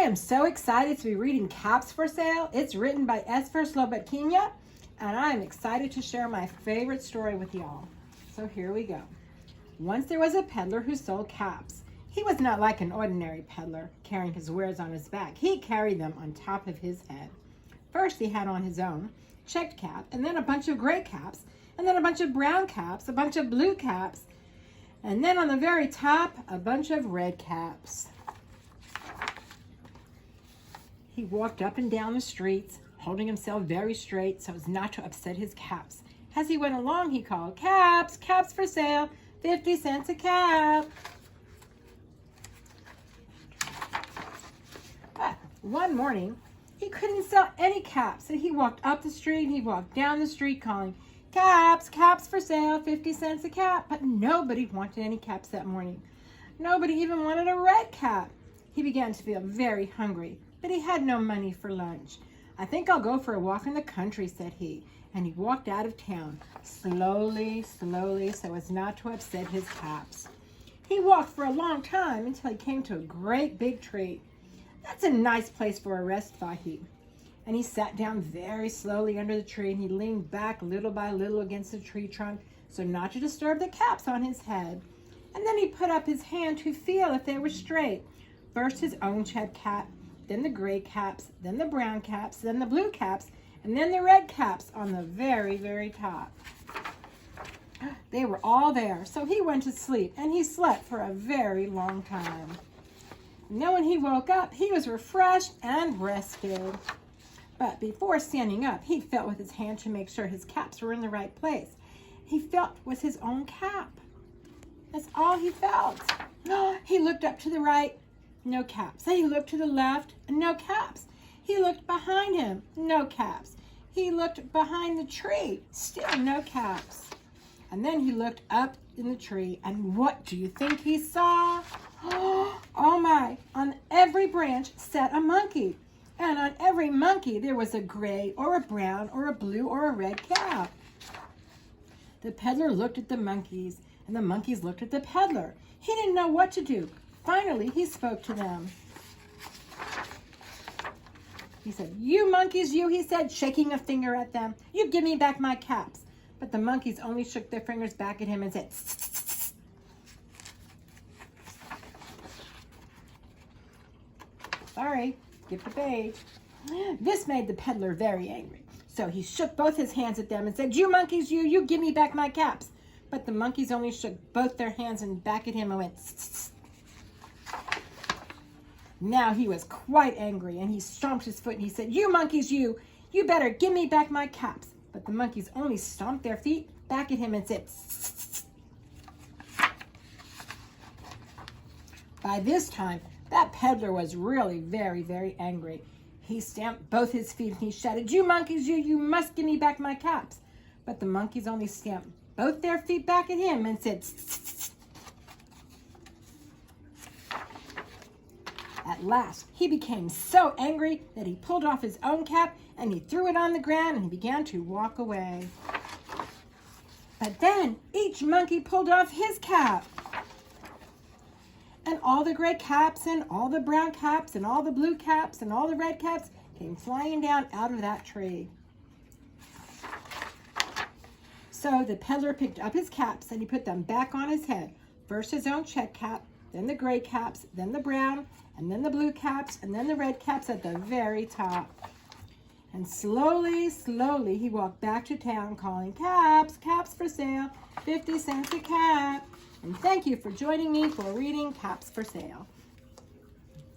am so excited to be reading Caps for Sale. It's written by Esphyr Slobodkina, and I am excited to share my favorite story with y'all. So here we go. Once there was a peddler who sold caps. He was not like an ordinary peddler, carrying his wares on his back. He carried them on top of his head. First, he had on his own checked cap, and then a bunch of gray caps, and then a bunch of brown caps, a bunch of blue caps, and then on the very top, a bunch of red caps. He walked up and down the streets, holding himself very straight so as not to upset his caps. As he went along, he called, "Caps, caps for sale, 50 cents a cap." But one morning, he couldn't sell any caps, and he walked up the street and he walked down the street calling, "Caps, caps for sale, 50 cents a cap." But nobody wanted any caps that morning. Nobody even wanted a red cap. He began to feel very hungry, but he had no money for lunch. "I think I'll go for a walk in the country," said he, and he walked out of town, slowly, slowly, so as not to upset his caps. He walked for a long time until he came to a great big tree. "That's a nice place for a rest," thought he. And he sat down very slowly under the tree, and he leaned back little by little against the tree trunk so not to disturb the caps on his head. And then he put up his hand to feel if they were straight. First his own checked cap, then the gray caps, then the brown caps, then the blue caps, and then the red caps on the very, very top. They were all there, so he went to sleep, and he slept for a very long time. And then when he woke up, he was refreshed and rested. But before standing up, he felt with his hand to make sure his caps were in the right place. He felt with his own cap. That's all he felt. He looked up to the right, no caps. Then he looked to the left, no caps. He looked behind him, no caps. He looked behind the tree, still no caps. And then he looked up in the tree, and what do you think he saw? Oh my, on every branch sat a monkey. And on every monkey there was a gray or a brown or a blue or a red cap. The peddler looked at the monkeys, and the monkeys looked at the peddler. He didn't know what to do. Finally, he spoke to them. He said, "You monkeys, you," he said, shaking a finger at them. "You give me back my caps." But the monkeys only shook their fingers back at him and said, "Tss." Sorry, skip the page. This made the peddler very angry. So he shook both his hands at them and said, "You monkeys, you give me back my caps." But the monkeys only shook both their hands and back at him and went, "Tss." Now he was quite angry, and he stomped his foot and he said, "You monkeys, you better give me back my caps." But the monkeys only stomped their feet back at him and said, "Tss." By this time, that peddler was really very, very angry. He stamped both his feet and he shouted, "You monkeys, you must give me back my caps." But the monkeys only stamped both their feet back at him and said, "Tss." At last, he became so angry that he pulled off his own cap and he threw it on the ground and he began to walk away. But then each monkey pulled off his cap. And all the gray caps and all the brown caps and all the blue caps and all the red caps came flying down out of that tree. So the peddler picked up his caps and he put them back on his head. First his own check cap, then the gray caps, then the brown, and then the blue caps, and then the red caps at the very top. And slowly, slowly, he walked back to town calling, "Caps, caps for sale, 50 cents a cap." And thank you for joining me for reading Caps for Sale.